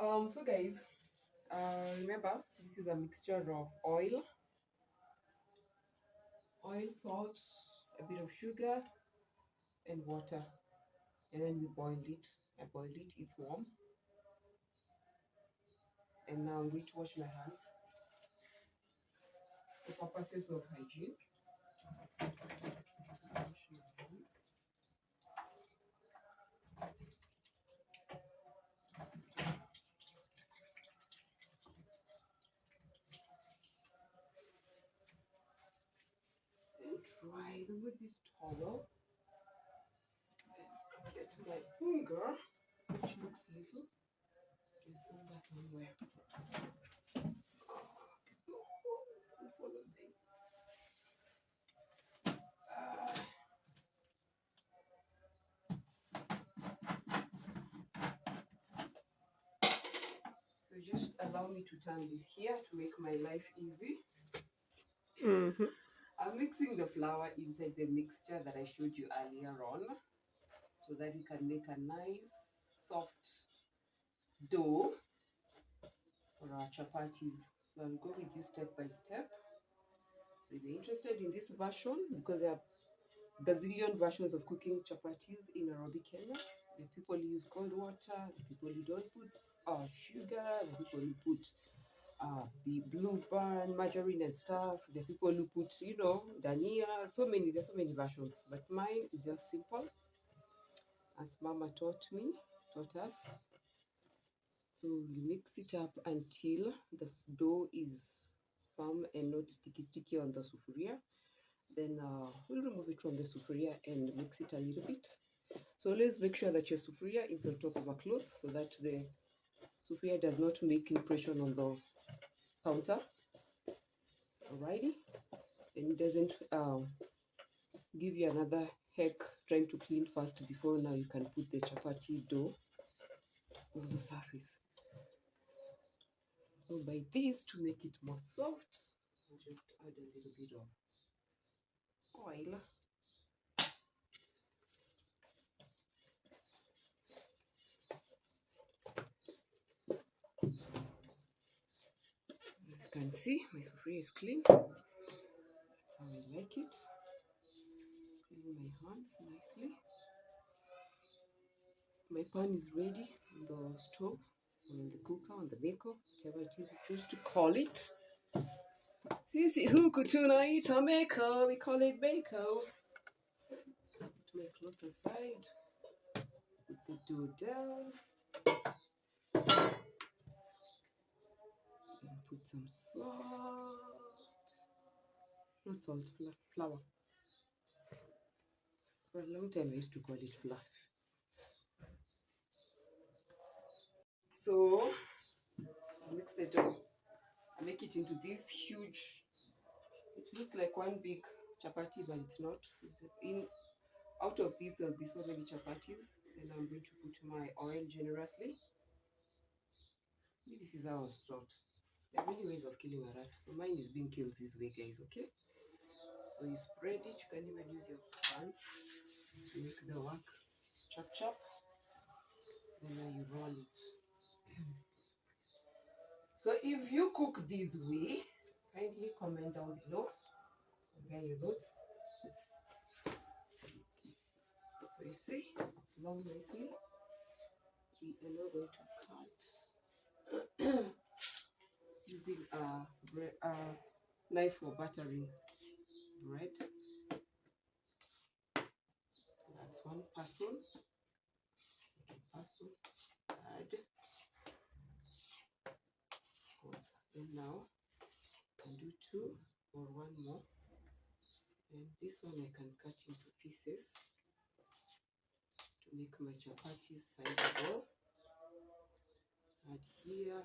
So guys, remember this is a mixture of oil, salt, a bit of sugar, and water, and then we boiled it. I boiled it. It's warm, and now I'm going to wash my hands for purposes of hygiene. Wash my hands. And dry them with this towel. And get my unga, which looks little. There's unga somewhere. Follow me. So just allow me to turn this here to make my life easy. I'm mixing the flour inside the mixture that I showed you earlier on so that we can make a nice soft dough for our chapatis. So I'll go with you step by step. So if you're interested in this version, because there are gazillion versions of cooking chapatis in Nairobi, Kenya. The people who use cold water, the people who don't put sugar, the people who put the blue band, margarine and stuff. The people who put, dania. There's so many versions. But mine is just simple, as Mama taught us. So we mix it up until the dough is firm and not sticky on the sufuria. Then we'll remove it from the sufuria and mix it a little bit. So always make sure that your sufuria is on top of a cloth so that the sufuria does not make impression on the counter. Alrighty, and it doesn't give you another heck trying to clean fast before now you can put the chapati dough on the surface. So by this, to make it more soft, I'll just add a little bit of oil. As you can see, my sufuria is clean. That's how I like it. Clean my hands nicely. My pan is ready on the stove, on the cooker, on the beko, whatever it is you choose to call it. Sisi huku tunaita meko, we call it beko. Put my cloth aside, put the dough down, and put some salt, not salt, flour. For a long time I used to call it flour. So mix the dough. I make it into this huge, it looks like one big chapati, but it's not. Out of this there'll be so many chapatis. Then I'm going to put my oil generously. This is how I was taught. There are many ways of killing a rat. So mine is being killed this way, guys, okay? So you spread it, you can even use your hands to make the work. Chop chop. Then now you roll it. So if you cook this way, kindly comment down below. Compare your notes. So you see, it's long nicely. We are now going to cut using a knife for buttering bread. So that's one person. Second person. Add. And now I can do two or one more. And this one I can cut into pieces to make my chapatis sizable. Add here.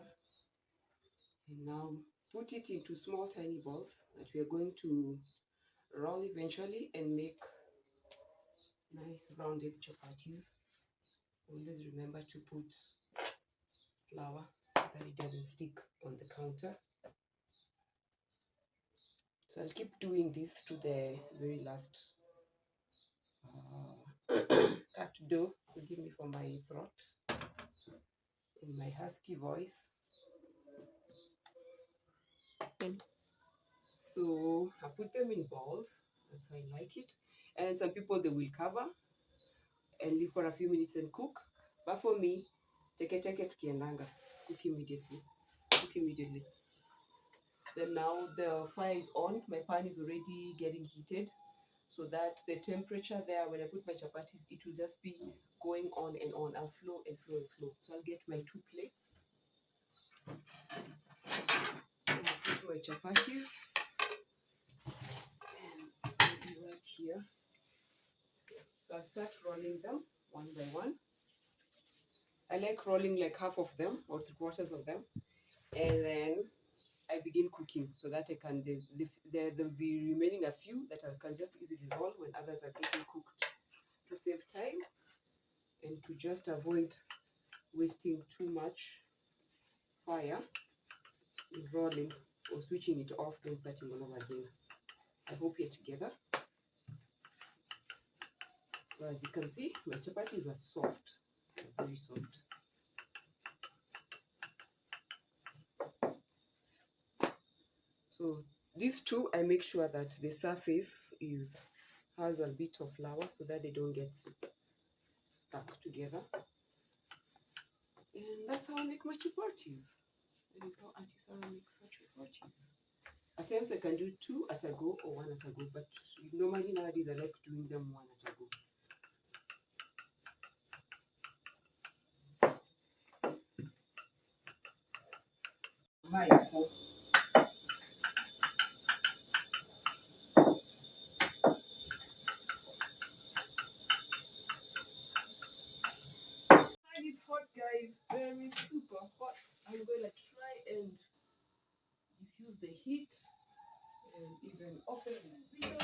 And now put it into small tiny balls that we are going to roll eventually and make nice rounded chapatis. Always remember to put flour so that it doesn't stick on the counter. So I'll keep doing this to the very last cut dough. Forgive me for my throat. in my husky voice. So I put them in balls. That's how I like it. And some people, they will cover and leave for a few minutes and cook. But for me, teke tukiendanga, cook immediately. Cook immediately. Then now the fire is on. My pan is already getting heated, so that the temperature there, when I put my chapatis, it will just be going on and on. I'll flow and flow and flow. So I'll get my 2 plates. And I'll put my chapatis. And I'll be right here. So I'll start rolling them one by one. I like rolling like half of them or 3/4 of them. And then I begin cooking so that I can, there'll be remaining a few that I can just easily roll when others are getting cooked, to save time and to just avoid wasting too much fire in rolling or switching it off and starting all over again. I hope you're together. So as you can see, my chapatis are soft, very soft. So these two, I make sure that the surface has a bit of flour so that they don't get stuck together. And that's how I make my chapatis. That is how Auntie Sarah makes her chapatis. At times I can do 2 at a go or 1 at a go, but normally nowadays I like doing them 1 at a go. It is hot, guys, very super hot. I'm gonna try and diffuse the heat and even open the window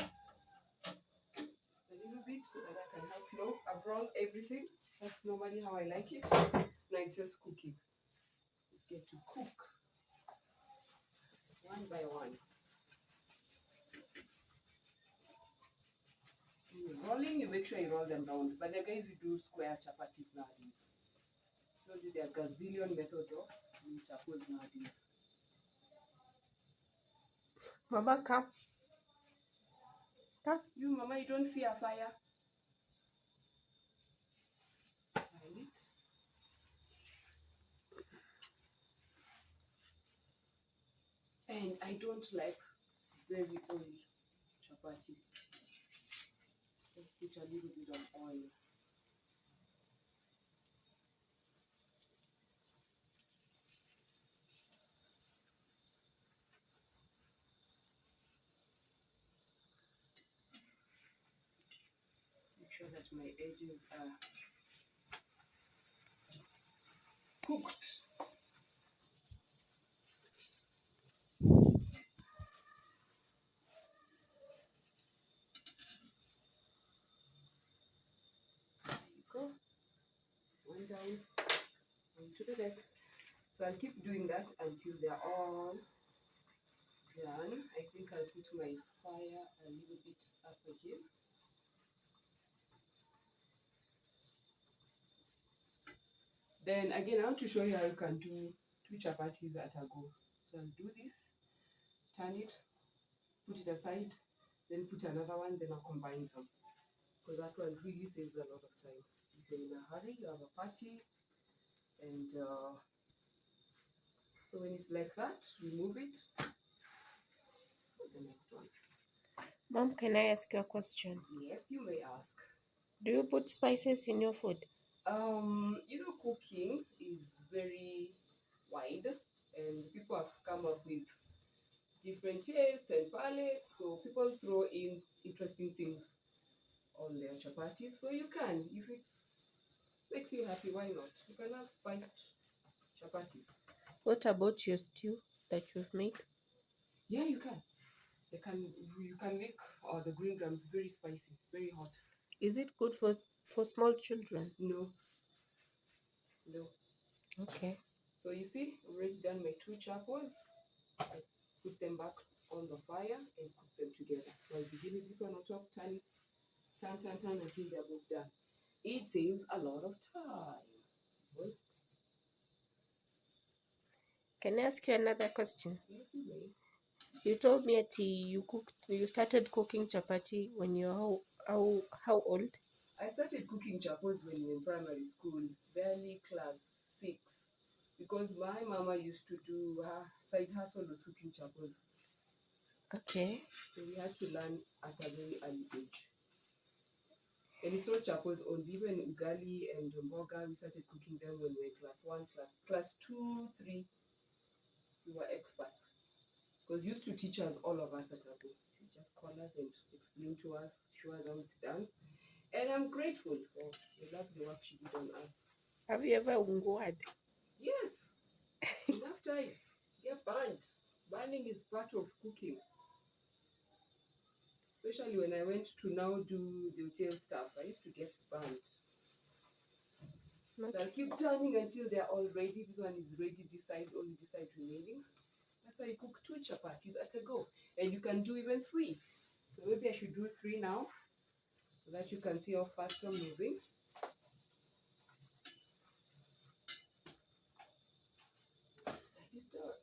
just a little bit so that I can have flow. I've rolled everything. That's normally how I like it. Now it's just cooking. Let's get to cook one by one. When you're rolling, you make sure you roll them round. But the guys, we do square chapatis nowadays. So there are gazillion methods of doing chapatis nowadays. Mama, come. Come. You, Mama, you don't fear fire. Try it. And I don't like very oily chapati. Let's put a little bit of oil. Make sure that my edges are cooked. There you go. One down, on to the next. So I'll keep doing that until they're all done. I think I'll put my fire a little bit up again. Then again, I want to show you how you can do 2 chapatis at a go. So I'll do this, turn it, put it aside, then put another one, then I'll combine them. Because that one really saves a lot of time. If you're in a hurry, you have a party, and so when it's like that, remove it. The next one. Mom, can I ask you a question? Yes, you may ask. Do you put spices in your food? Cooking is very wide, and people have come up with different tastes and palettes, so people throw in interesting things on their chapatis. So you can, if it makes you happy, why not? You can have spiced chapatis. What about your stew that you've made? Yeah, you can. You can make the green grams very spicy, very hot. Is it good for small children? No. Okay. So you see, I've already done my 2 chapos. I put them back on the fire and cook them together. So I'll begin with this one on top, turn until they're both done. It saves a lot of time. Well, Can I ask you another question? Yes, you may. You told me that you started cooking chapati when you were how old? I started cooking chapos when we were in primary school, barely class 6, because my mama used to do her side hustle was cooking chapos. Okay. So we had to learn at a very early age. And it's not chapos only, even ugali and mboga, we started cooking them when we were class 1, class 2, 3, we were experts. Because used to teach us, all of us at Abu. She just call us and explain to us, show us how it's done. And I'm grateful for the lovely work she did on us. Have you ever unguad? Yes, enough times. Get burnt. Burning is part of cooking. Especially when I went to now do the hotel stuff, I used to get burnt. So I'll keep turning until they're all ready. This one is ready, this side, only this side remaining. That's how you cook 2 chapatis at a go. And you can do even 3. So maybe I should do 3 now, so that you can see how fast I'm moving. Side is done.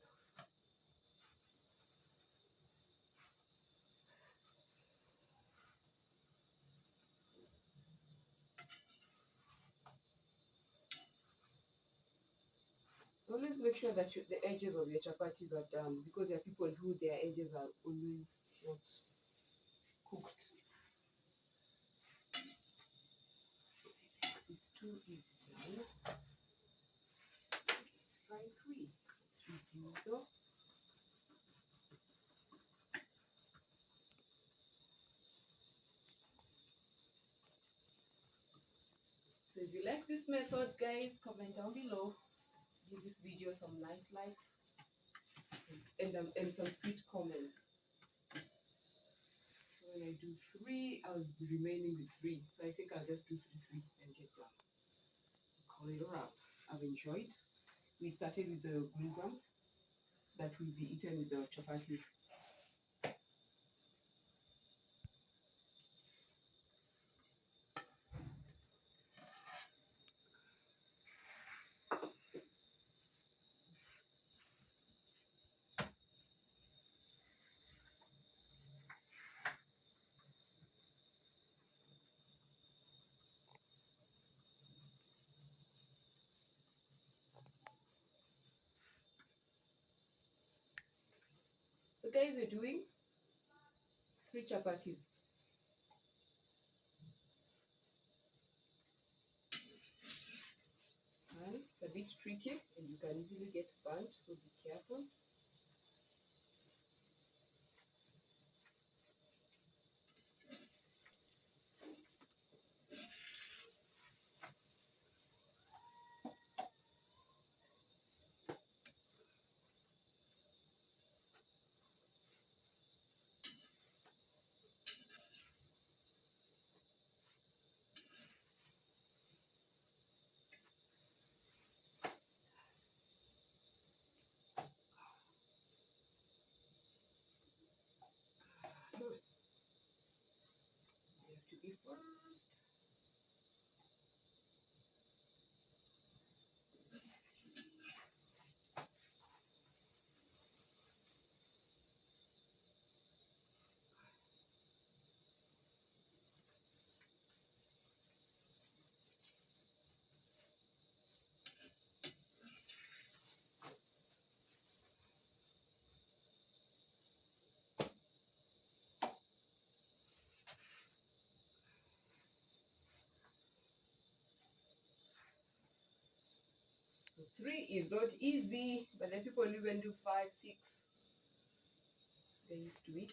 Always make sure that the edges of your chapatis are done, because there are people who their edges are always not cooked. This 2 is done. Let's try 3. 3 go. So if you like this method, guys, comment down below. Give this video some nice likes and some sweet comments. So when I do 3, I'll be remaining with 3. So I think I'll just do 3 and get done. Call it a wrap. I've enjoyed. We started with the grams that will be eaten with the chapati. So guys, we're doing 3 chapatis. And it's a bit tricky and you can easily get burnt, so be careful. You have to be first. So 3 is not easy, but then people even do 5, 6. They're used to it.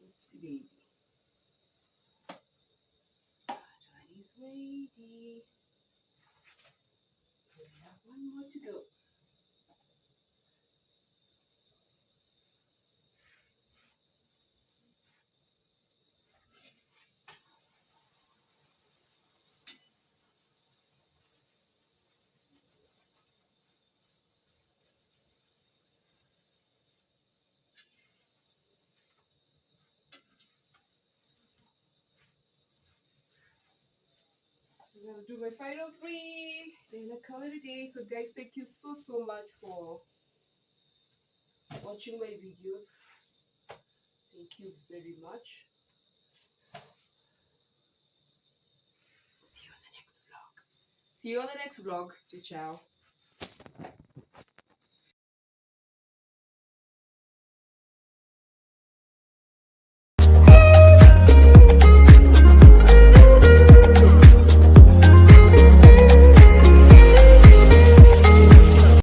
Oopsie daisy. That one is ready. So we have 1 more to go. I'm gonna do my final 3, then I call it a day. So guys, thank you so much for watching my videos. Thank you very much. See you on the next vlog. See you on the next vlog. Ciao.